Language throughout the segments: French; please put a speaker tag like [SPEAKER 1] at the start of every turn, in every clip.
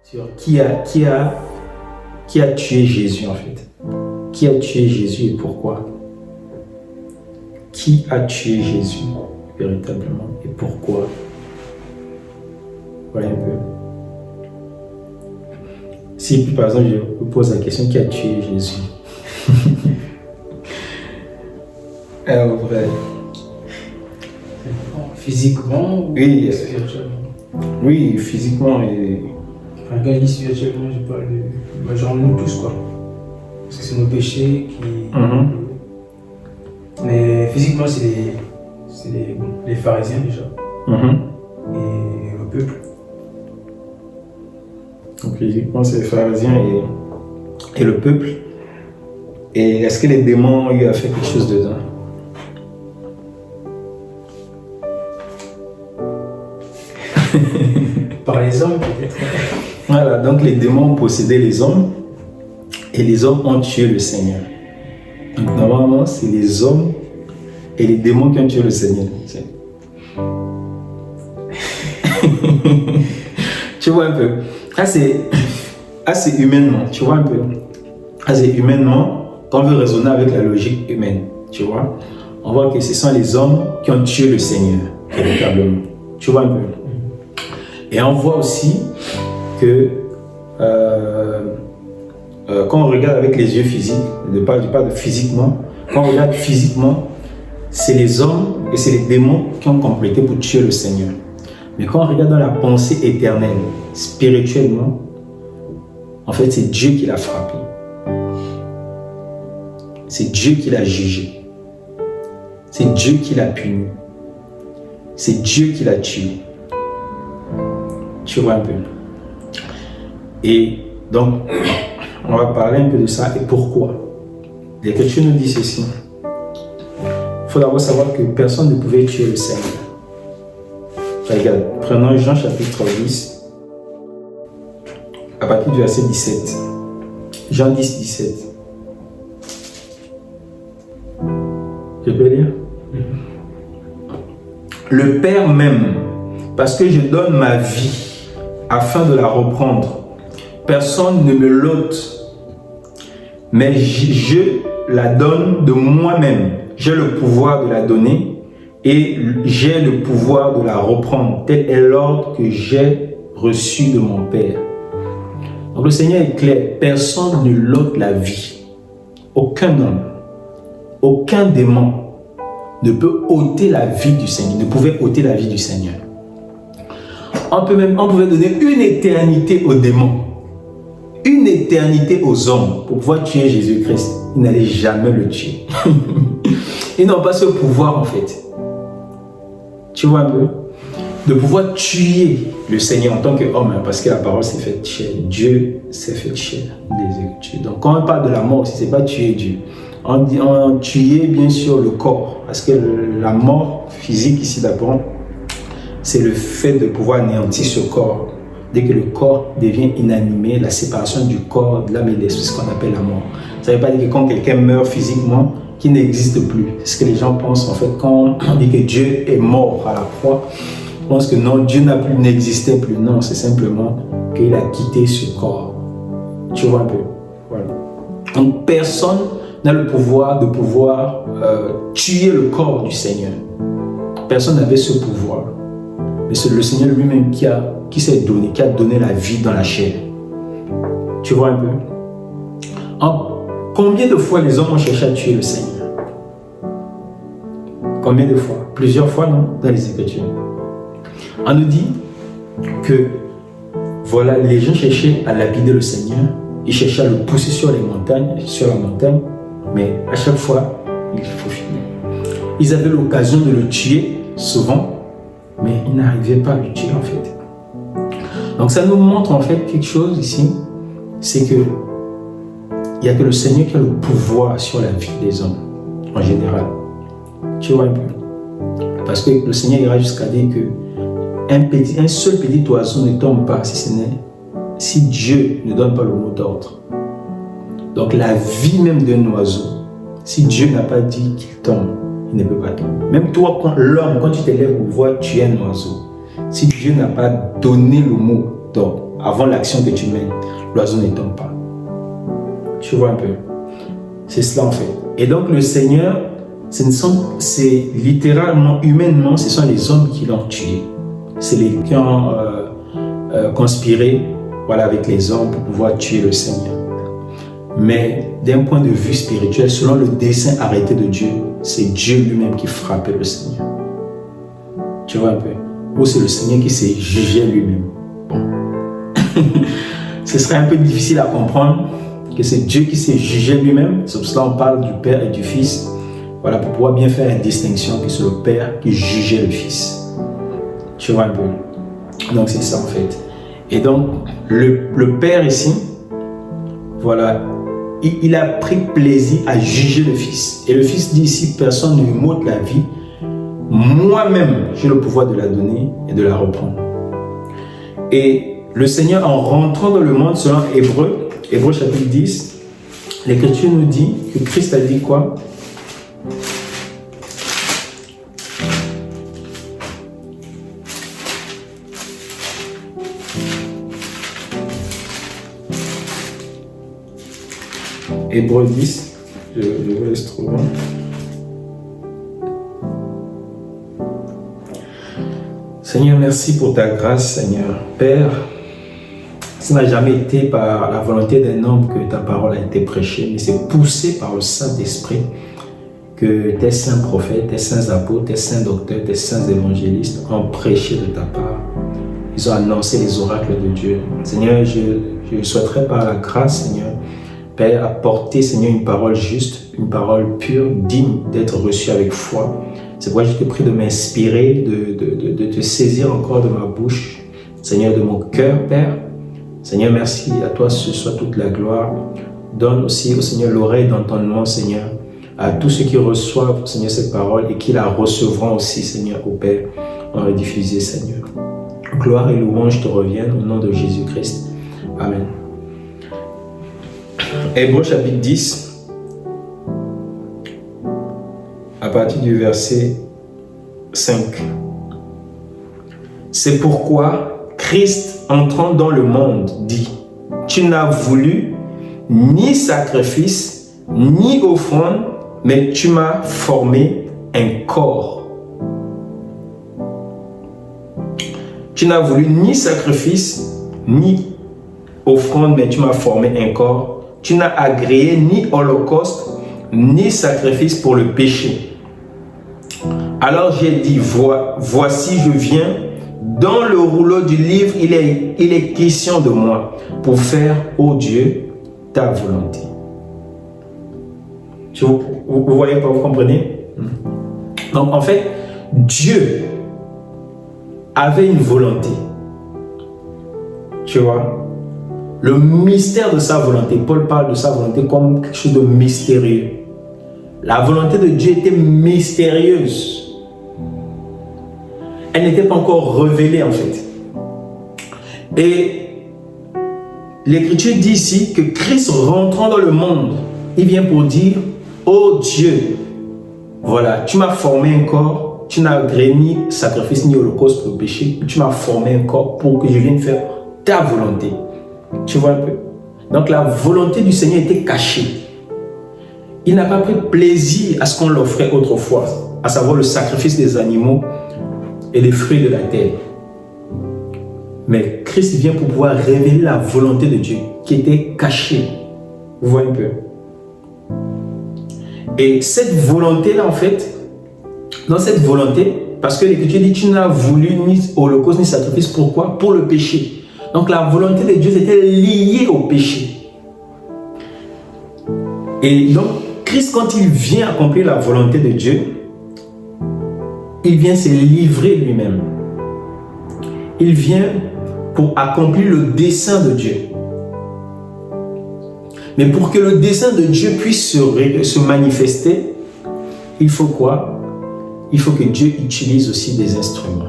[SPEAKER 1] sur qui a tué Jésus en fait. Qui a tué Jésus et pourquoi? Qui a tué Jésus véritablement et pourquoi? Voilà un peu. Si par exemple je vous pose la question, qui a tué Jésus? En vrai.
[SPEAKER 2] Physiquement ou
[SPEAKER 1] Oui,
[SPEAKER 2] spirituellement?
[SPEAKER 1] oui, physiquement et...
[SPEAKER 2] Enfin, quand je dis spirituellement, je parle de... genre nous tous quoi. Parce que c'est nos péchés qui... Mais physiquement, c'est les pharisiens déjà. Et le peuple.
[SPEAKER 1] Donc physiquement, c'est les pharisiens et le peuple. Et est-ce que les démons ont eu à faire quelque chose dedans?
[SPEAKER 2] Par les hommes peut-être.
[SPEAKER 1] Voilà, donc les démons possédaient les hommes et les hommes ont tué le Seigneur. Donc normalement, c'est les hommes et les démons qui ont tué le Seigneur. Tu vois un peu. Assez humainement, tu vois un peu. Assez humainement, quand on veut raisonner avec la logique humaine, tu vois, on voit que ce sont les hommes qui ont tué le Seigneur, véritablement. Tu vois un peu. Et on voit aussi que quand on regarde avec les yeux physiques, je parle de physiquement, quand on regarde physiquement, c'est les hommes et c'est les démons qui ont complété pour tuer le Seigneur. Mais quand on regarde dans la pensée éternelle, spirituellement, en fait, c'est Dieu qui l'a frappé. C'est Dieu qui l'a jugé. C'est Dieu qui l'a puni. C'est Dieu qui l'a tué. Tu vois un peu. Et donc, on va parler un peu de ça et pourquoi. L'Écriture nous dit ceci. Il faut d'abord savoir que personne ne pouvait tuer le Seigneur. Regarde, prenons Jean chapitre 10, à partir du verset 17. Jean 10, 17. Je peux lire? Le Père m'aime parce que je donne ma vie afin de la reprendre. Personne ne me l'ôte, mais je la donne de moi-même. J'ai le pouvoir de la donner et j'ai le pouvoir de la reprendre. Tel est l'ordre que j'ai reçu de mon Père. Donc le Seigneur est clair, personne ne l'ôte la vie. Aucun homme, aucun démon ne peut ôter la vie du Seigneur, ne pouvait ôter la vie du Seigneur. On pouvait donner une éternité aux démons, une éternité aux hommes pour pouvoir tuer Jésus-Christ. Ils n'allaient jamais le tuer. Ils n'ont pas ce pouvoir en fait. Tu vois un peu? De pouvoir tuer le Seigneur en tant qu'homme, hein, parce que la parole s'est faite chair. Dieu s'est fait chair des Écritures. Donc quand on parle de la mort, ce n'est pas tuer Dieu. On tuait bien sûr le corps, parce que la mort physique ici d'abord, c'est le fait de pouvoir anéantir ce corps. Dès que le corps devient inanimé, la séparation du corps, de l'âme et de l'esprit, c'est ce qu'on appelle la mort. Ça ne veut pas dire que quand quelqu'un meurt physiquement, qu'il n'existe plus. C'est ce que les gens pensent en fait quand on dit que Dieu est mort à la croix. Ils pensent que non, Dieu n'existait plus. Non, c'est simplement qu'il a quitté ce corps. Tu vois un peu. Voilà. Donc personne n'a le pouvoir de tuer le corps du Seigneur. Personne n'avait ce pouvoir. Mais c'est le Seigneur lui-même qui s'est donné, qui a donné la vie dans la chair. Tu vois un peu? Combien de fois les hommes ont cherché à tuer le Seigneur? Combien de fois? Plusieurs fois, non? Dans les Écritures. On nous dit que voilà, les gens cherchaient à lapider le Seigneur, ils cherchaient à le pousser sur la montagne, mais à chaque fois, il faut finir. Ils avaient l'occasion de le tuer, souvent, mais ils n'arrivaient pas à le tuer en fait. Donc ça nous montre en fait quelque chose ici, c'est que il n'y a que le Seigneur qui a le pouvoir sur la vie des hommes, en général. Tu vois un peu? Parce que le Seigneur ira jusqu'à dire que un seul petit oiseau ne tombe pas si Dieu ne donne pas le mot d'ordre. Donc la vie même d'un oiseau, si Dieu n'a pas dit qu'il tombe, il ne peut pas tomber. Même toi, quand tu te lèves pour voir tuer un oiseau, si Dieu n'a pas donné le mot d'ordre, avant l'action que tu mènes, l'oiseau ne tombe pas. Tu vois un peu? C'est cela en fait. Et donc le Seigneur, c'est littéralement, humainement, ce sont les hommes qui l'ont tué. C'est les qui ont conspiré, voilà, avec les hommes pour pouvoir tuer le Seigneur. Mais d'un point de vue spirituel, selon le dessein arrêté de Dieu, c'est Dieu lui-même qui frappait le Seigneur. Tu vois un peu? Ou c'est le Seigneur qui s'est jugé lui-même. Bon. Ce serait un peu difficile à comprendre que c'est Dieu qui s'est jugé lui-même. C'est pour cela qu'on parle du Père et du Fils. Voilà, pour pouvoir bien faire la distinction que c'est le Père qui jugeait le Fils. Tu vois un peu? Donc c'est ça en fait. Et donc le Père ici, voilà, il a pris plaisir à juger le Fils. Et le Fils dit ici, personne ne lui m'ôte la vie. Moi-même, j'ai le pouvoir de la donner et de la reprendre. Et le Seigneur, en rentrant dans le monde, selon Hébreu chapitre 10, l'Écriture nous dit que Christ a dit quoi? Hébreu 10, je vous laisse trouver. Seigneur, merci pour ta grâce, Seigneur. Père, ce n'a jamais été par la volonté d'un homme que ta parole a été prêchée, mais c'est poussé par le Saint-Esprit que tes saints prophètes, tes saints apôtres, tes saints docteurs, tes saints évangélistes ont prêché de ta part. Ils ont annoncé les oracles de Dieu. Seigneur, je souhaiterais par la grâce, Seigneur, Père, apporter, Seigneur, une parole juste, une parole pure, digne d'être reçue avec foi. C'est pourquoi je te prie de m'inspirer, de te saisir encore de ma bouche, Seigneur, de mon cœur, Père. Seigneur, merci à toi, ce soit toute la gloire. Donne aussi au Seigneur l'oreille d'entendement, Seigneur, à tous ceux qui reçoivent, Seigneur, cette parole et qui la recevront aussi, Seigneur, au Père, en rediffuser, Seigneur. Gloire et louange te reviennent au nom de Jésus-Christ. Amen. Hébreu chapitre 10. À partir du verset 5. C'est pourquoi Christ, entrant dans le monde, dit: tu n'as voulu ni sacrifice, ni offrande, mais tu m'as formé un corps. Tu n'as voulu ni sacrifice, ni offrande, mais tu m'as formé un corps. Tu n'as agréé ni holocauste, ni sacrifice pour le péché. Alors j'ai dit, voici je viens, dans le rouleau du livre, il est question de moi, pour faire, ô Dieu, ta volonté. Vous voyez pas, vous comprenez? Donc en fait, Dieu avait une volonté. Tu vois? Le mystère de sa volonté, Paul parle de sa volonté comme quelque chose de mystérieux. La volonté de Dieu était mystérieuse. Elle n'était pas encore révélée en fait. Et l'Écriture dit ici que Christ rentrant dans le monde, il vient pour dire: oh Dieu, voilà, tu m'as formé un corps, tu n'as agréé ni sacrifice ni holocauste pour le péché, tu m'as formé un corps pour que je vienne faire ta volonté. Tu vois un peu? Donc la volonté du Seigneur était cachée. Il n'a pas pris plaisir à ce qu'on l'offrait autrefois, à savoir le sacrifice des animaux et des fruits de la terre. Mais Christ vient pour pouvoir révéler la volonté de Dieu qui était cachée. Vous voyez un peu? Et cette volonté-là, en fait, dans cette volonté, parce que l'Écriture dit: tu n'as voulu ni holocauste ni sacrifice. Pourquoi? Pour le péché. Donc la volonté de Dieu était liée au péché. Et donc, Christ, quand il vient accomplir la volonté de Dieu, il vient se livrer lui-même. Il vient pour accomplir le dessein de Dieu. Mais pour que le dessein de Dieu puisse se manifester, il faut quoi? Il faut que Dieu utilise aussi des instruments.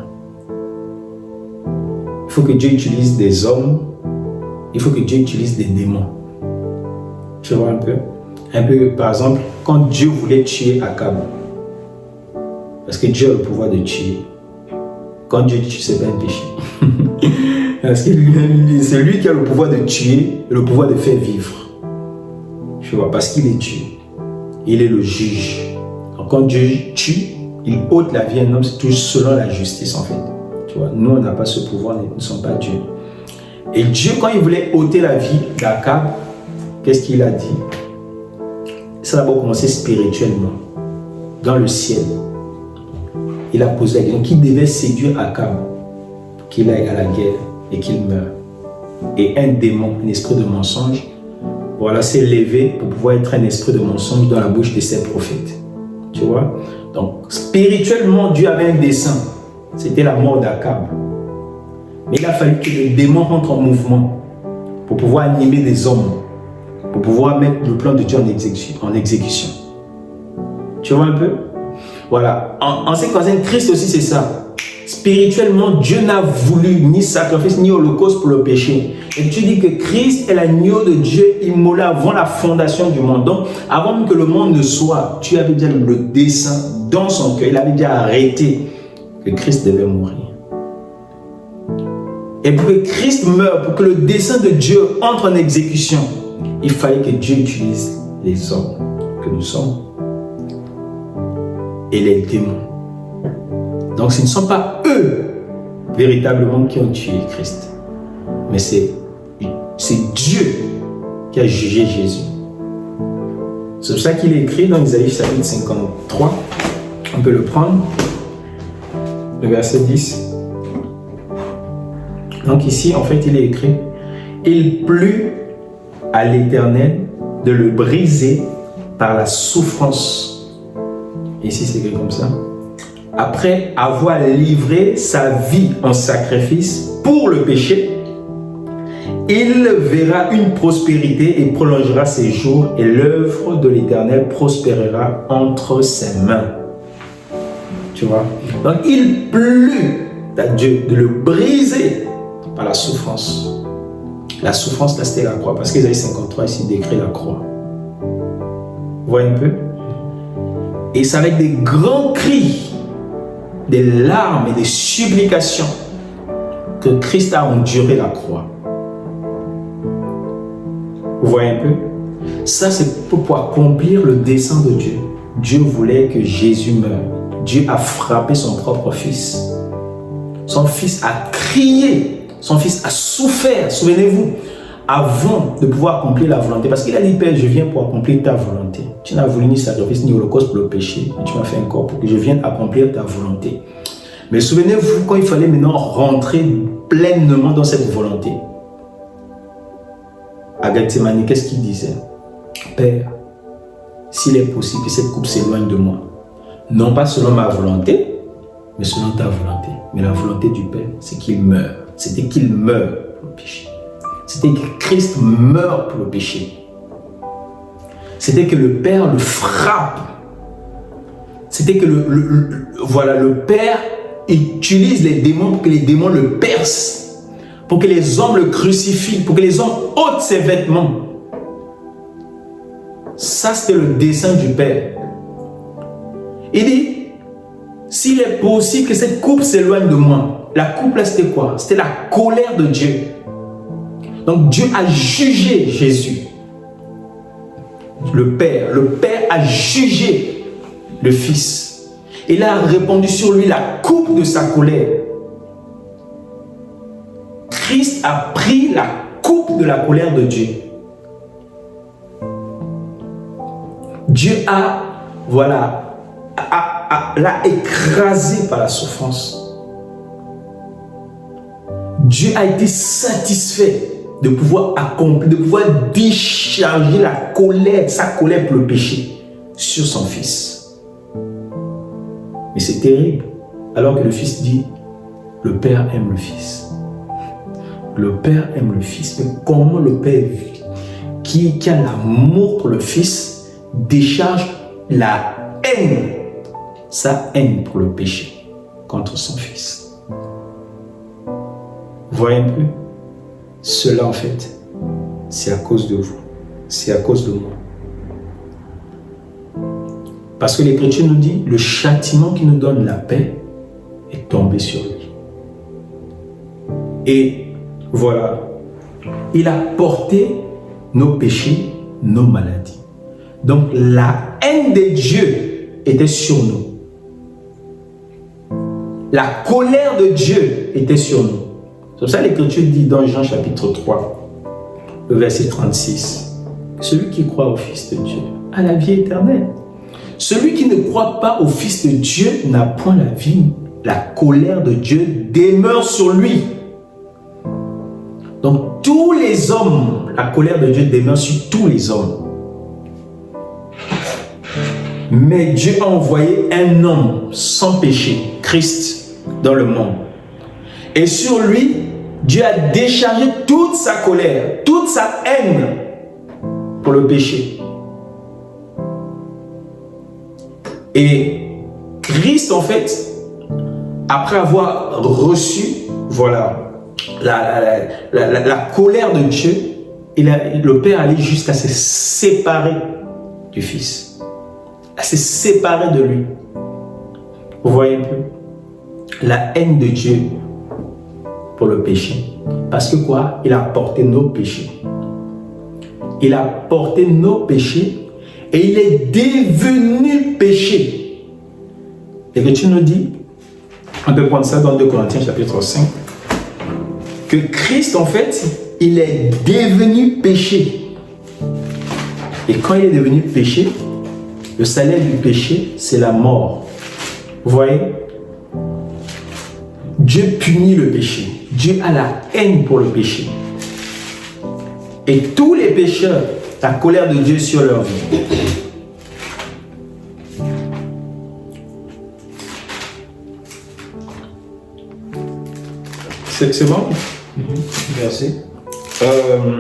[SPEAKER 1] Il faut que Dieu utilise des hommes. Il faut que Dieu utilise des démons. Tu vois un peu? Par exemple, quand Dieu voulait tuer Akab, parce que Dieu a le pouvoir de tuer. Quand Dieu tue, ce n'est pas un péché. Parce que c'est lui qui a le pouvoir de tuer et le pouvoir de faire vivre. Tu vois, parce qu'il est Dieu. Il est le juge. Donc quand Dieu tue, il ôte la vie à un homme, c'est toujours selon la justice en fait. Tu vois, nous on n'a pas ce pouvoir, nous ne sommes pas Dieu. Et Dieu, quand il voulait ôter la vie d'Akab, qu'est-ce qu'il a dit? Ça a d'abord commencé spirituellement, dans le ciel. Il a posé la question qui devait séduire Akab, qu'il aille à la guerre et qu'il meure. Et un démon, un esprit de mensonge, voilà, s'est levé pour pouvoir être un esprit de mensonge dans la bouche de ses prophètes. Tu vois? Donc, spirituellement, Dieu avait un dessein. C'était la mort d'Akab. Mais il a fallu que le démon rentre en mouvement pour pouvoir animer des hommes, pour pouvoir mettre le plan de Dieu en exécution. Tu vois un peu? Voilà. En ce qui concerne Christ aussi, c'est ça. Spirituellement, Dieu n'a voulu ni sacrifice ni holocauste pour le péché. Et tu dis que Christ est l'agneau de Dieu immolé avant la fondation du monde. Donc, avant même que le monde ne soit, Dieu avait déjà le dessein dans son cœur. Il avait déjà arrêté que Christ devait mourir. Et pour que Christ meure, pour que le dessein de Dieu entre en exécution, il fallait que Dieu utilise les hommes que nous sommes et les démons. Donc ce ne sont pas eux véritablement qui ont tué Christ, mais c'est Dieu qui a jugé Jésus. C'est pour ça qu'il est écrit dans Isaïe chapitre 53, on peut le prendre, le verset 10. Donc ici, en fait, il est écrit « Il plut à l'Éternel de le briser par la souffrance. » Ici, c'est écrit comme ça. « Après avoir livré sa vie en sacrifice pour le péché, il verra une prospérité et prolongera ses jours, et l'œuvre de l'Éternel prospérera entre ses mains. » Tu vois? Donc, il plut à Dieu de le briser par la souffrance. La souffrance, là, c'était la croix. Parce qu'Ésaïe 53, ici, décrit la croix. Vous voyez un peu? Et c'est avec des grands cris, des larmes et des supplications que Christ a enduré la croix. Vous voyez un peu? Ça, c'est pour accomplir le dessein de Dieu. Dieu voulait que Jésus meure. Dieu a frappé son propre fils. Son fils a crié. Son fils a souffert, souvenez-vous, avant de pouvoir accomplir la volonté. Parce qu'il a dit, Père, je viens pour accomplir ta volonté. Tu n'as voulu ni sacrifice ni holocauste pour le péché. Et tu m'as fait un corps pour que je vienne accomplir ta volonté. Mais souvenez-vous, quand il fallait maintenant rentrer pleinement dans cette volonté, à Gethsémani, qu'est-ce qu'il disait? Père, s'il est possible que cette coupe s'éloigne de moi, non pas selon ma volonté, mais selon ta volonté. Mais la volonté du Père, c'est qu'il meure. C'était qu'il meure pour le péché. C'était que Christ meure pour le péché. C'était que le Père le frappe. C'était que le Père utilise les démons pour que les démons le percent. Pour que les hommes le crucifient. Pour que les hommes ôtent ses vêtements. Ça, c'était le dessein du Père. Il dit, s'il est possible que cette coupe s'éloigne de moi. La coupe là, c'était quoi? C'était la colère de Dieu. Donc Dieu a jugé Jésus. Le Père a jugé le Fils. Il a répandu sur lui la coupe de sa colère. Christ a pris la coupe de la colère de Dieu. Dieu a, l'a écrasé par la souffrance. Dieu a été satisfait de pouvoir accomplir, de pouvoir décharger la colère, sa colère pour le péché sur son Fils. Mais c'est terrible. Alors que le Fils dit, le Père aime le Fils. Le Père aime le Fils. Mais comment le Père qui a l'amour pour le Fils décharge la haine, sa haine pour le péché contre son Fils? Vous voyez un peu? Cela, en fait, c'est à cause de vous. C'est à cause de moi. Parce que l'Écriture nous dit, le châtiment qui nous donne la paix est tombé sur lui. Et Voilà. Il a porté nos péchés, nos maladies. Donc la haine de Dieu était sur nous. La colère de Dieu était sur nous. C'est pour ça que l'Écriture dit dans Jean chapitre 3, le verset 36, celui qui croit au Fils de Dieu a la vie éternelle. Celui qui ne croit pas au Fils de Dieu n'a point la vie. La colère de Dieu demeure sur lui. Donc tous les hommes, la colère de Dieu demeure sur tous les hommes. Mais Dieu a envoyé un homme sans péché, Christ, dans le monde. Et sur lui, Dieu a déchargé toute sa colère, toute sa haine pour le péché. Et Christ, en fait, après avoir reçu, voilà, la colère de Dieu, le Père allait jusqu'à se séparer du Fils, à se séparer de lui. Vous voyez un peu la haine de Dieu pour le péché. Parce que quoi? Il a porté nos péchés. Il a porté nos péchés et il est devenu péché. Et que tu nous dis, on peut prendre ça dans 2 Corinthiens chapitre 5, que Christ en fait, il est devenu péché. Et quand il est devenu péché, le salaire du péché, c'est la mort. Vous voyez? Dieu punit le péché. Dieu a la haine pour le péché. Et tous les pécheurs, la colère de Dieu sur leur vie. C'est bon?
[SPEAKER 2] Verset.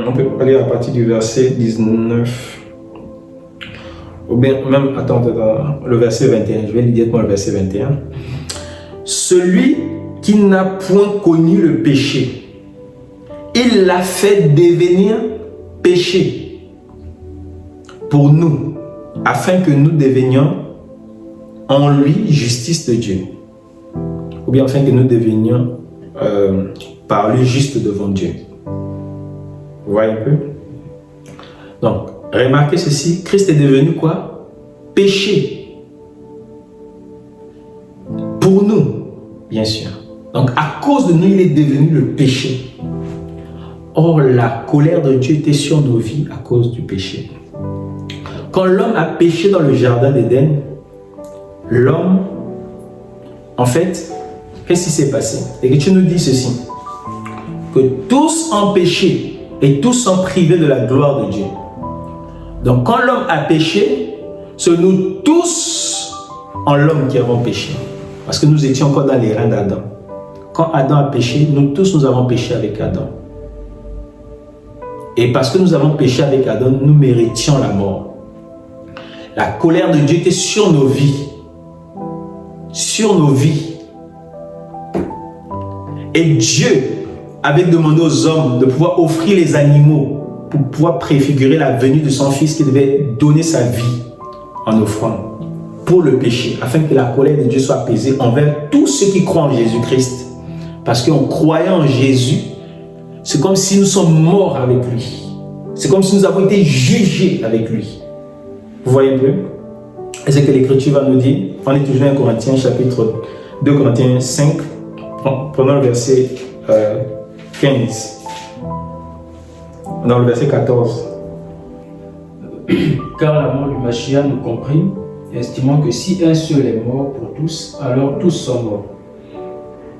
[SPEAKER 1] On peut aller à partir du verset 19. Ou bien, même, attends, le verset 21. Je vais lire directement le verset 21. Celui qui n'a point connu le péché, il l'a fait devenir péché pour nous, afin que nous devenions en lui justice de Dieu. Ou bien afin que nous devenions par lui juste devant Dieu. Vous voyez un peu? Donc, remarquez ceci, Christ est devenu quoi? Péché. Pour nous, bien sûr. Donc, à cause de nous, il est devenu le péché. Or, la colère de Dieu était sur nos vies à cause du péché. Quand l'homme a péché dans le jardin d'Éden, l'homme, en fait, qu'est-ce qui s'est passé? Et que tu nous dis ceci, que tous ont péché et tous sont privés de la gloire de Dieu. Donc, quand l'homme a péché, c'est nous tous en l'homme qui avons péché. Parce que nous étions encore dans les reins d'Adam. Quand Adam a péché, nous tous nous avons péché avec Adam. Et parce que nous avons péché avec Adam, nous méritions la mort. La colère de Dieu était sur nos vies. Sur nos vies. Et Dieu avait demandé aux hommes de pouvoir offrir les animaux pour pouvoir préfigurer la venue de son Fils qui devait donner sa vie en offrande pour le péché, afin que la colère de Dieu soit apaisée envers tous ceux qui croient en Jésus-Christ. Parce qu'en croyant en Jésus, c'est comme si nous sommes morts avec lui. C'est comme si nous avons été jugés avec lui. Vous voyez un peu? Et c'est que l'Écriture va nous dire, on est toujours dans Corinthiens, chapitre 2 Corinthiens 5, prenons le verset 15. Dans le verset 14.
[SPEAKER 2] Car la mort du Mashiach nous comprime, estimant que si un seul est mort pour tous, alors tous sont morts.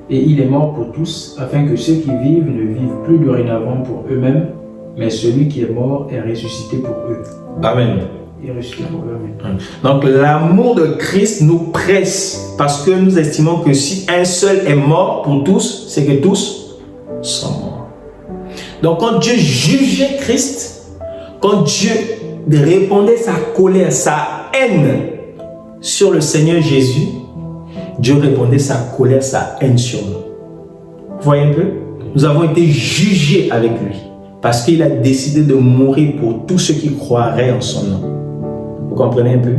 [SPEAKER 2] Et il est mort pour tous, afin que ceux qui vivent ne vivent plus dorénavant pour eux-mêmes, mais celui qui est mort est ressuscité pour eux.
[SPEAKER 1] Amen.
[SPEAKER 2] Il est ressuscité pour eux. Amen.
[SPEAKER 1] Donc l'amour de Christ nous presse, parce que nous estimons que si un seul est mort pour tous, c'est que tous sont morts. Donc quand Dieu jugeait Christ, quand Dieu répandait sa colère, sa haine sur le Seigneur Jésus, Dieu répandait sa colère, sa haine sur nous. Vous voyez un peu? Nous avons été jugés avec lui, parce qu'il a décidé de mourir pour tous ceux qui croiraient en son nom. Vous comprenez un peu?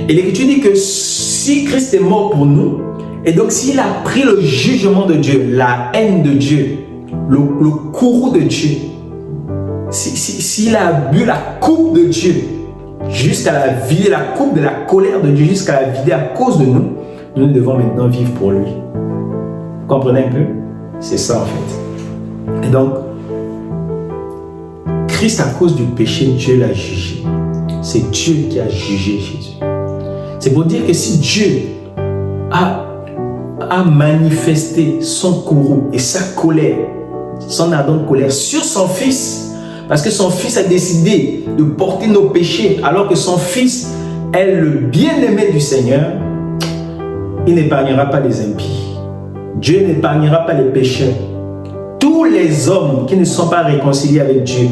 [SPEAKER 1] Et l'Écriture dit que si Christ est mort pour nous, et donc s'il a pris le jugement de Dieu, la haine de Dieu le courroux de Dieu, s'il a bu la coupe de Dieu jusqu'à la vider, la coupe de la colère de Dieu jusqu'à la vider à cause de nous, nous devons maintenant vivre pour lui. Vous comprenez un peu? C'est ça en fait. Et donc, Christ, à cause du péché, Dieu l'a jugé. C'est Dieu qui a jugé Jésus. C'est pour dire que si Dieu a manifesté son courroux et sa colère, son ardente colère sur son fils, parce que son fils a décidé de porter nos péchés, alors que son fils est le bien-aimé du Seigneur, il n'épargnera pas les impies. Dieu n'épargnera pas les pécheurs. Tous les hommes qui ne sont pas réconciliés avec Dieu,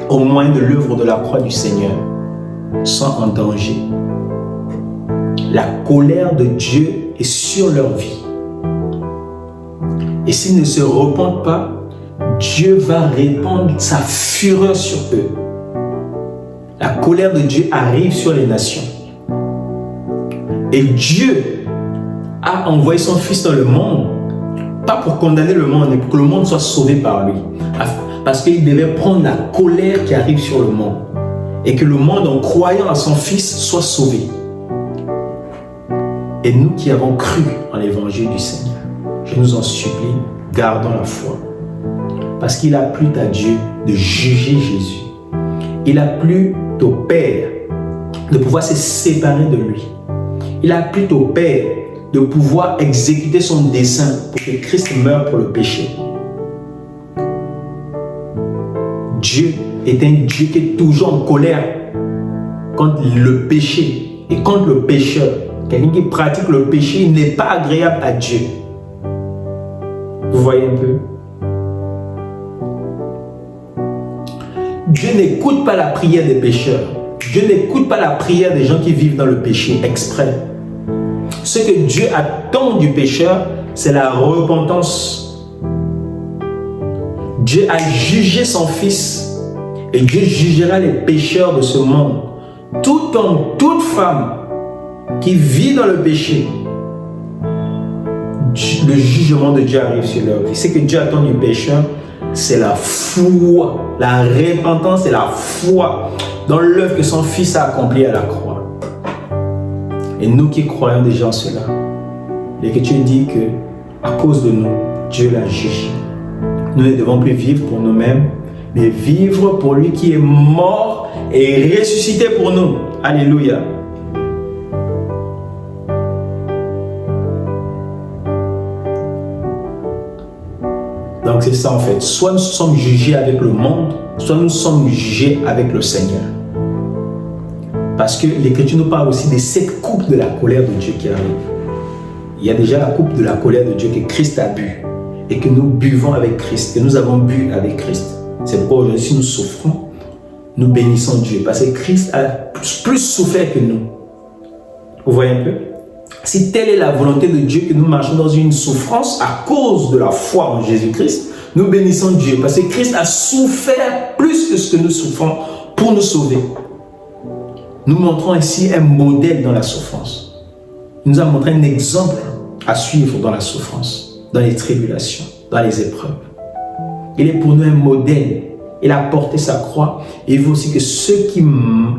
[SPEAKER 1] au moyen de l'œuvre de la croix du Seigneur, sont en danger. La colère de Dieu est sur leur vie. Et s'ils ne se repentent pas, Dieu va répandre sa fureur sur eux. La colère de Dieu arrive sur les nations. Et Dieu a envoyé son Fils dans le monde, pas pour condamner le monde, mais pour que le monde soit sauvé par lui. Parce qu'il devait prendre la colère qui arrive sur le monde. Et que le monde, en croyant à son Fils, soit sauvé. Et nous qui avons cru en l'évangile du Seigneur, je nous en supplie, gardons la foi. Parce qu'il a plu à Dieu de juger Jésus. Il a plu au Père de pouvoir se séparer de lui. Il a plu au Père de pouvoir exécuter son dessein pour que Christ meure pour le péché. Dieu est un Dieu qui est toujours en colère contre le péché et contre le pécheur. Quelqu'un qui pratique le péché n'est pas agréable à Dieu. Vous voyez un peu? Dieu n'écoute pas la prière des pécheurs. Dieu n'écoute pas la prière des gens qui vivent dans le péché exprès. Ce que Dieu attend du pécheur, c'est la repentance. Dieu a jugé son Fils et Dieu jugera les pécheurs de ce monde. Tout homme, toute femme qui vit dans le péché, le jugement de Dieu arrive sur leur vie. Ce que Dieu attend du pécheur, c'est la foi. La repentance et la foi dans l'œuvre que son Fils a accomplie à la croix. Et nous qui croyons déjà en cela, l'Écriture dit que à cause de nous, Dieu l'a jugé. Nous ne devons plus vivre pour nous-mêmes, mais vivre pour lui qui est mort et ressuscité pour nous. Alléluia. Donc c'est ça en fait. Soit nous sommes jugés avec le monde, soit nous sommes jugés avec le Seigneur. Parce que l'Écriture nous parle aussi de cette coupe de la colère de Dieu qui arrive. Il y a déjà la coupe de la colère de Dieu que Christ a bu et que nous buvons avec Christ, que nous avons bu avec Christ. C'est pourquoi aujourd'hui, si nous souffrons, nous bénissons Dieu. Parce que Christ a plus souffert que nous. Vous voyez un peu? Si telle est la volonté de Dieu, que nous marchons dans une souffrance à cause de la foi en Jésus-Christ, nous bénissons Dieu. Parce que Christ a souffert plus que ce que nous souffrons pour nous sauver. Nous montrons ainsi un modèle dans la souffrance. Il nous a montré un exemple à suivre dans la souffrance, dans les tribulations, dans les épreuves. Il est pour nous un modèle. Il a porté sa croix et il veut aussi que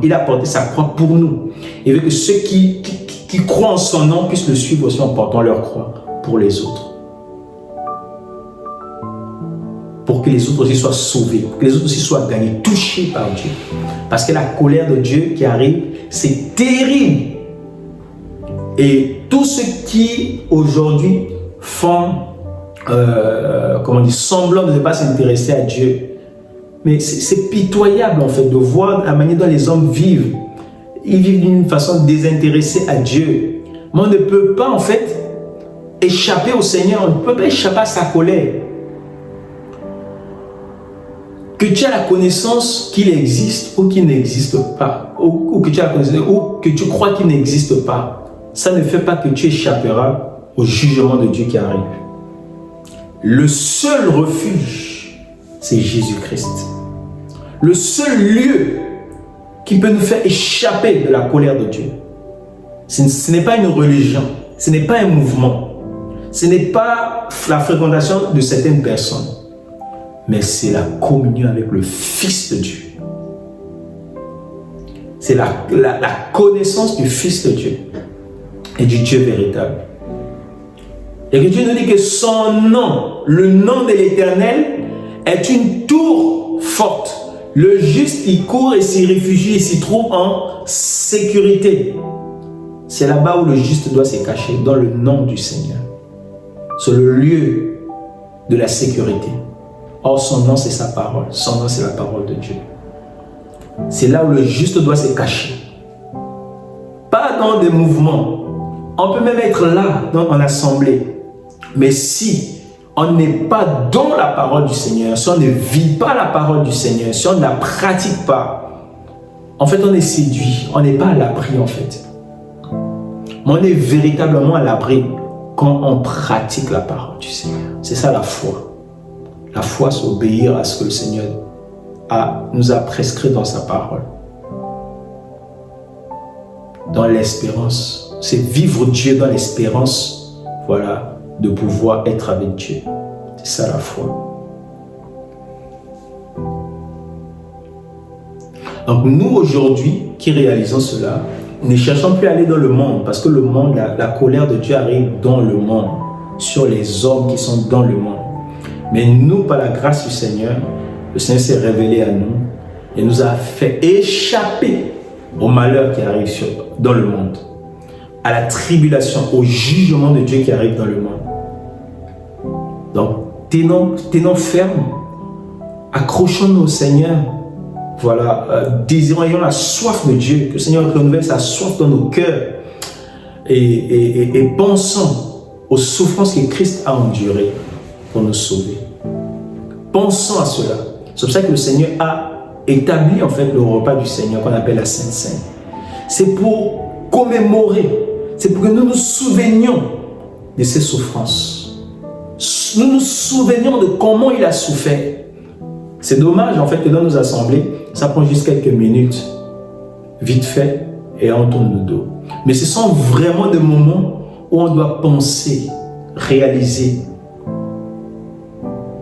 [SPEAKER 1] il a porté sa croix pour nous. Il veut que ceux qui croient en son nom puissent le suivre aussi en portant leur croix pour les autres. Pour que les autres aussi soient sauvés, pour que les autres aussi soient gagnés, touchés par Dieu. Parce que la colère de Dieu qui arrive, c'est terrible. Et tous ceux qui aujourd'hui font semblant de ne pas s'intéresser à Dieu, mais c'est pitoyable en fait de voir la manière dont les hommes vivent. Ils vivent d'une façon désintéressée à Dieu. Mais on ne peut pas en fait échapper au Seigneur, on ne peut pas échapper à sa colère. Que tu as la connaissance qu'il existe ou qu'il n'existe pas, ou que tu as la connaissance, ou que tu crois qu'il n'existe pas, ça ne fait pas que tu échapperas au jugement de Dieu qui arrive. Le seul refuge, c'est Jésus-Christ. Le seul lieu qui peut nous faire échapper de la colère de Dieu, ce n'est pas une religion, ce n'est pas un mouvement, ce n'est pas la fréquentation de certaines personnes. mais c'est la communion avec le Fils de Dieu. C'est la connaissance du Fils de Dieu et du Dieu véritable. Et que Dieu nous dit que son nom, le nom de l'Éternel, est une tour forte. Le juste y court et s'y réfugie et s'y trouve en sécurité. C'est là-bas où le juste doit se cacher, dans le nom du Seigneur. C'est le lieu de la sécurité. Or, son nom, c'est sa parole. Son nom, c'est la parole de Dieu. C'est là où le juste doit se cacher. Pas dans des mouvements. On peut même être là, en assemblée. Mais si on n'est pas dans la parole du Seigneur, si on ne vit pas la parole du Seigneur, si on ne la pratique pas, en fait, on est séduit. On n'est pas à l'abri, en fait. Mais on est véritablement à l'abri quand on pratique la parole du Seigneur. C'est ça la foi. La foi, c'est obéir à ce que le Seigneur nous a prescrit dans sa parole. Dans l'espérance. C'est vivre Dieu dans l'espérance, voilà, de pouvoir être avec Dieu. C'est ça la foi. Donc nous aujourd'hui qui réalisons cela, ne cherchons plus à aller dans le monde, parce que le monde, la colère de Dieu arrive dans le monde, sur les hommes qui sont dans le monde. Mais nous, par la grâce du Seigneur, le Seigneur s'est révélé à nous et nous a fait échapper au malheur qui arrive dans le monde, à la tribulation, au jugement de Dieu qui arrive dans le monde. Donc, tenons ferme, accrochons-nous au Seigneur, voilà, désirons, ayons la soif de Dieu, que le Seigneur renouvelle sa soif dans nos cœurs et pensons aux souffrances que Christ a endurées pour nous sauver. Pensons à cela. C'est pour ça que le Seigneur a établi en fait le repas du Seigneur qu'on appelle la Sainte Seine. C'est pour commémorer, c'est pour que nous nous souvenions de ses souffrances. Nous nous souvenions de comment il a souffert. C'est dommage en fait que dans nos assemblées, ça prend juste quelques minutes, vite fait, et on tourne le dos. Mais ce sont vraiment des moments où on doit penser, réaliser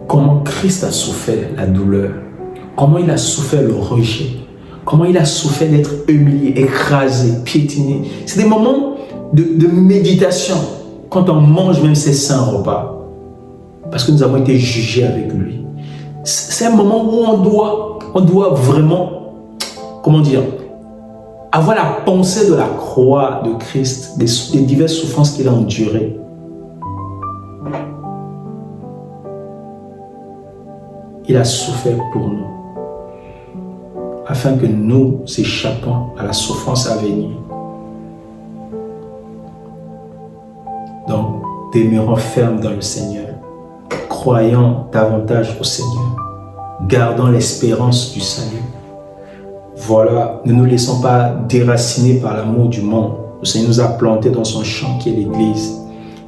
[SPEAKER 1] comment Christ a souffert la douleur, comment il a souffert le rejet, comment il a souffert d'être humilié, écrasé, piétiné. C'est des moments de méditation quand on mange même ses saints repas, parce que nous avons été jugés avec lui. C'est un moment où on doit vraiment, comment dire, avoir la pensée de la croix de Christ, des diverses souffrances qu'il a endurées. Il a souffert pour nous, afin que nous échappons à la souffrance à venir. Donc, demeurons fermes dans le Seigneur, croyant davantage au Seigneur, gardant l'espérance du salut. Voilà, ne nous laissons pas déraciner par l'amour du monde. Le Seigneur nous a plantés dans son champ qui est l'Église.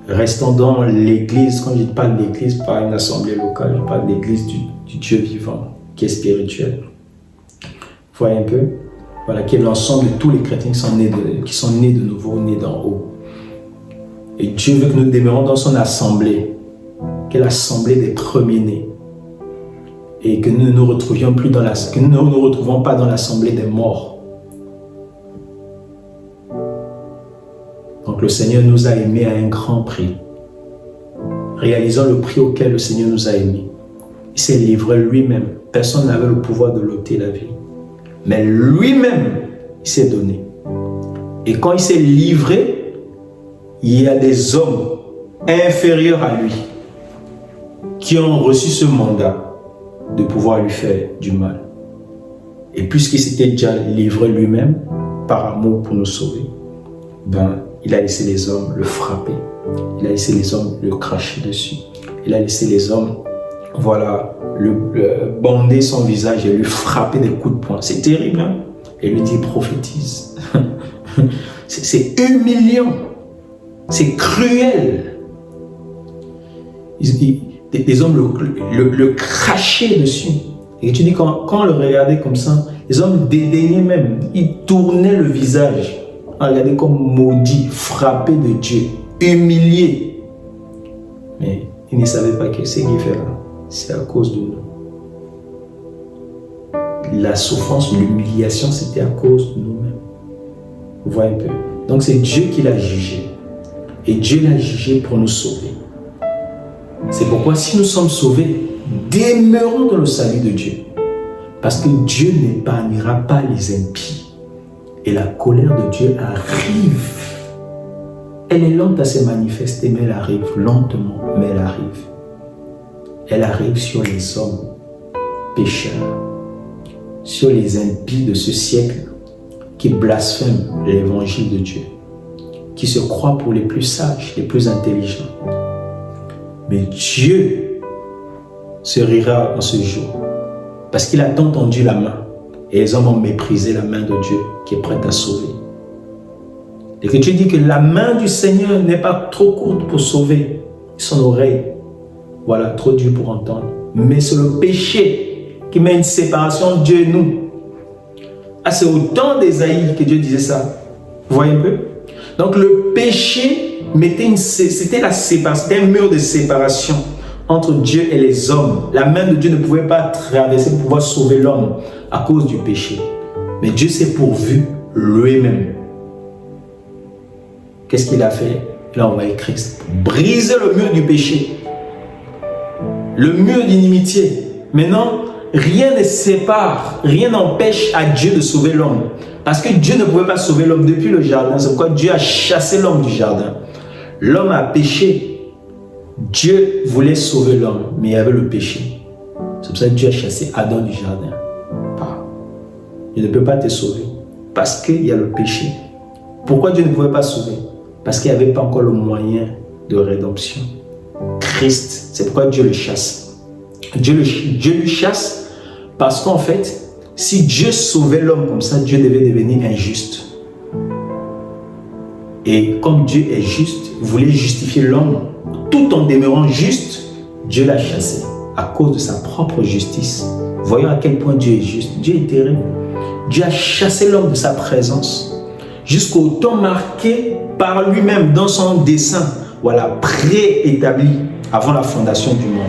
[SPEAKER 1] Restons dans l'Église. Quand je parle de l'Église, pas une assemblée locale, je parle de l'Église du Dieu vivant, qui est spirituel. Vous voyez un peu? Voilà, qui est l'ensemble de tous les chrétiens qui sont nés de nouveau, nés d'en haut. Et Dieu veut que nous demeurions dans son assemblée, qui est l'assemblée des premiers-nés. Et que nous ne nous retrouvions plus que nous ne nous retrouvons pas dans l'assemblée des morts. Donc le Seigneur nous a aimés à un grand prix. Réalisant le prix auquel le Seigneur nous a aimés. Il s'est livré lui-même. Personne n'avait le pouvoir de l'ôter la vie. Mais lui-même, il s'est donné. Et quand il s'est livré, il y a des hommes inférieurs à lui qui ont reçu ce mandat de pouvoir lui faire du mal. Et puisqu'il s'était déjà livré lui-même par amour pour nous sauver, il a laissé les hommes le frapper. Il a laissé les hommes le cracher dessus. Il a laissé les hommes, voilà, le bander son visage et lui frapper des coups de poing. C'est terrible, hein? Et lui dit, prophétise. C'est humiliant. C'est cruel. Les hommes le crachaient dessus. Et tu dis, quand on le regardait comme ça, les hommes dédaignaient même. Ils tournaient le visage. On regardait comme maudit, frappé de Dieu, humilié. Mais ils ne savaient pas que ce qu'il fait là, c'est à cause de nous. la souffrance, l'humiliation, c'était à cause de nous-mêmes. Vous voyez un peu? Donc c'est Dieu qui l'a jugé. Et Dieu l'a jugé pour nous sauver. C'est pourquoi si nous sommes sauvés, demeurons dans le salut de Dieu. Parce que Dieu n'épargnera pas les impies. Et la colère de Dieu arrive. Elle est lente à se manifester, mais elle arrive lentement, mais elle arrive. Elle arrive sur les hommes pécheurs, sur les impies de ce siècle qui blasphèment l'évangile de Dieu, qui se croient pour les plus sages, les plus intelligents. Mais Dieu se rira en ce jour, parce qu'il a tant tendu la main, et les hommes ont méprisé la main de Dieu qui est prête à sauver. Et que Dieu dit que la main du Seigneur n'est pas trop courte pour sauver son oreille. Voilà, trop dur pour entendre. Mais c'est le péché qui met une séparation entre Dieu et nous. Ah, c'est au temps d'Ésaïe que Dieu disait ça. Vous voyez un peu? Donc le péché c'était la séparation, c'était un mur de séparation entre Dieu et les hommes. La main de Dieu ne pouvait pas traverser pour pouvoir sauver l'homme à cause du péché. Mais Dieu s'est pourvu lui-même. Qu'est-ce qu'il a fait? Il a envoyé Christ pour briser le mur du péché, le mur d'inimitié. Maintenant, rien ne sépare, rien n'empêche à Dieu de sauver l'homme. Parce que Dieu ne pouvait pas sauver l'homme depuis le jardin. C'est pourquoi Dieu a chassé l'homme du jardin. L'homme a péché. Dieu voulait sauver l'homme, mais il y avait le péché. C'est pour ça que Dieu a chassé Adam du jardin. Il ne peut pas te sauver parce qu'il y a le péché. Pourquoi Dieu ne pouvait pas sauver? Parce qu'il n'y avait pas encore le moyen de rédemption. Christ, c'est pourquoi Dieu le chasse. Dieu le chasse parce qu'en fait, si Dieu sauvait l'homme comme ça, Dieu devait devenir injuste. Et comme Dieu est juste, voulait justifier l'homme tout en demeurant juste, Dieu l'a chassé à cause de sa propre justice. Voyons à quel point Dieu est juste. Dieu est terrible. Dieu a chassé l'homme de sa présence jusqu'au temps marqué par lui-même dans son dessein, voilà, préétabli avant la fondation du monde,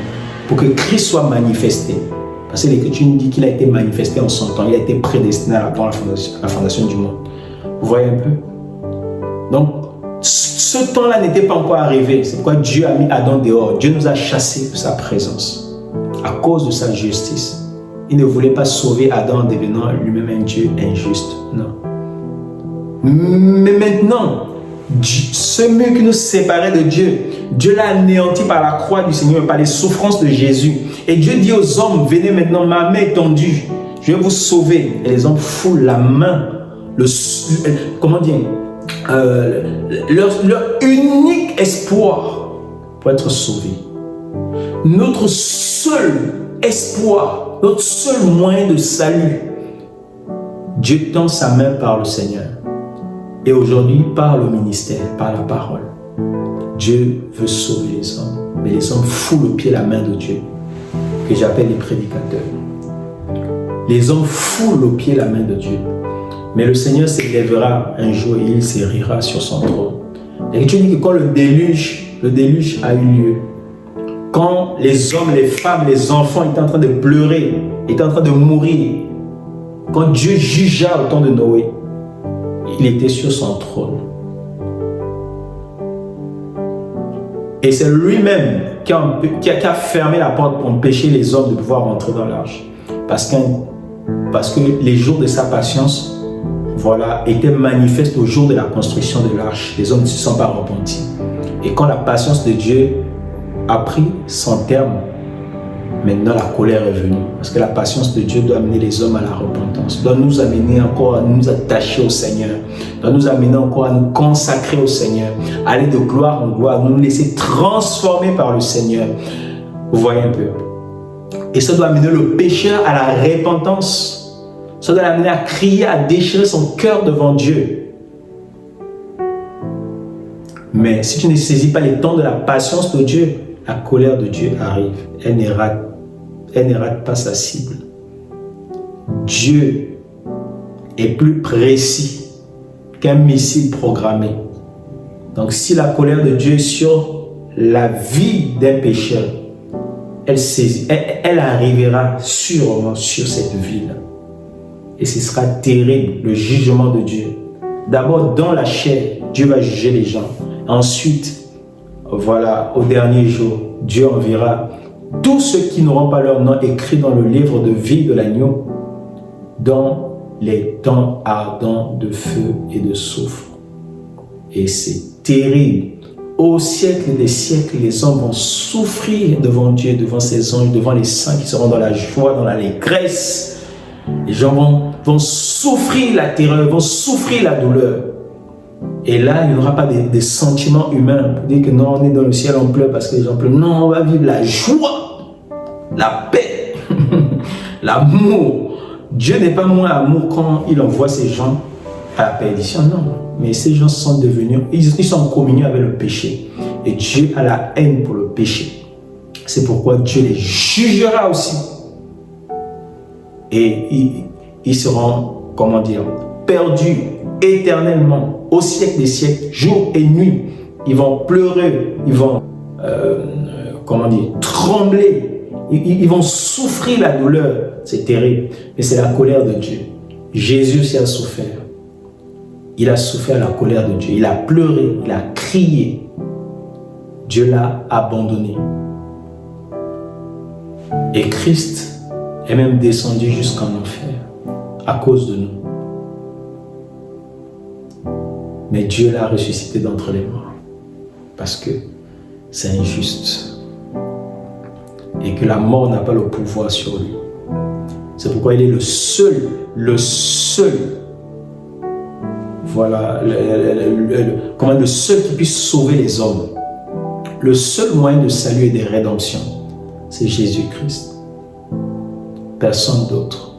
[SPEAKER 1] pour que Christ soit manifesté. Parce que l'Écriture nous dit qu'il a été manifesté en son temps, il a été prédestiné avant la fondation du monde. Vous voyez un peu? Donc, ce temps-là n'était pas encore arrivé. C'est pourquoi Dieu a mis Adam dehors. Dieu nous a chassés de sa présence à cause de sa justice. Il ne voulait pas sauver Adam en devenant lui-même un Dieu injuste. Non. Mais maintenant, ce mur qui nous séparait de Dieu, Dieu l'a anéanti par la croix du Seigneur, par les souffrances de Jésus. Et Dieu dit aux hommes, venez maintenant, ma main est tendue, je vais vous sauver. Et les hommes foulent la main, leur unique espoir pour être sauvés. Notre seul espoir, notre seul moyen de salut, Dieu tend sa main par le Seigneur. Et aujourd'hui, par le ministère, par la parole, Dieu veut sauver les hommes. Mais les hommes foulent au pied la main de Dieu, que j'appelle les prédicateurs. Les hommes foulent au pied la main de Dieu. Mais le Seigneur s'élèvera un jour et il se rira sur son trône. Et tu dis que quand le déluge a eu lieu, quand les hommes, les femmes, les enfants étaient en train de pleurer, étaient en train de mourir, quand Dieu jugea au temps de Noé, il était sur son trône. Et c'est lui-même qui a fermé la porte pour empêcher les hommes de pouvoir rentrer dans l'arche. Parce que les jours de sa patience, voilà, étaient manifestes au jour de la construction de l'arche. Les hommes ne se sont pas repentis. Et quand la patience de Dieu a pris son terme, maintenant la colère est venue. Parce que la patience de Dieu doit amener les hommes à la repentance, doit nous amener encore à nous attacher au Seigneur, doit nous amener encore à nous consacrer au Seigneur, à aller de gloire en gloire, nous laisser transformer par le Seigneur. Vous voyez un peu? Et ça doit amener le pécheur à la repentance. Ça doit l'amener à crier, à déchirer son cœur devant Dieu. Mais si tu ne saisis pas les temps de la patience de Dieu, la colère de Dieu arrive. Elle ne rate pas sa cible. Dieu est plus précis qu'un missile programmé. Donc si la colère de Dieu est sur la vie d'un pécheur, elle arrivera sûrement sur cette ville. Et ce sera terrible, le jugement de Dieu. D'abord, dans la chair, Dieu va juger les gens. Ensuite, voilà, au dernier jour, Dieu enverra tous ceux qui n'auront pas leur nom écrit dans le livre de vie de l'agneau, dans les temps ardents de feu et de soufre. Et c'est terrible. Au siècle des siècles, les hommes vont souffrir devant Dieu, devant ses anges, devant les saints qui seront dans la joie, dans l'allégresse. Les gens vont souffrir la terreur, vont souffrir la douleur. Et là, il n'y aura pas des sentiments humains pour dire que non, on est dans le ciel, on pleure parce que les gens pleurent. Non, on va vivre la joie, la paix, l'amour. Dieu n'est pas moins amour quand il envoie ces gens à la perdition, non. Mais ces gens sont devenus, ils sont en communion avec le péché. Et Dieu a la haine pour le péché. C'est pourquoi Dieu les jugera aussi. Et ils seront, comment dire, perdus éternellement, au siècle des siècles, jour et nuit. Ils vont pleurer, ils vont, comment dire, trembler. Ils vont souffrir la douleur. C'est terrible. Mais c'est la colère de Dieu. Jésus aussi a souffert. Il a souffert la colère de Dieu. Il a pleuré, il a crié. Dieu l'a abandonné. Et Christ est même descendu jusqu'en enfer à cause de nous. Mais Dieu l'a ressuscité d'entre les morts parce que c'est injuste et que la mort n'a pas le pouvoir sur lui. C'est pourquoi il est le seul, voilà, le seul qui puisse sauver les hommes. Le seul moyen de salut et de rédemption, c'est Jésus-Christ. Personne d'autre.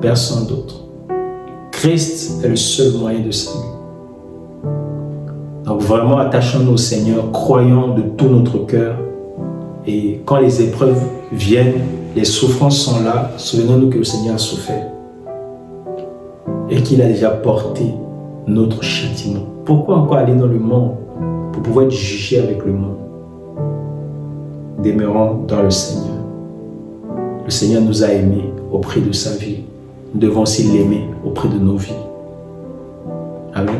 [SPEAKER 1] Personne d'autre. Christ est le seul moyen de salut. Donc vraiment, attachons-nous au Seigneur, croyons de tout notre cœur. Et quand les épreuves viennent, les souffrances sont là, souvenons-nous que le Seigneur a souffert. Et qu'il a déjà porté notre châtiment. Pourquoi encore aller dans le monde pour pouvoir être jugé avec le monde? Demeurons dans le Seigneur. Le Seigneur nous a aimés au prix de sa vie. Nous devons aussi l'aimer au prix de nos vies. Amen.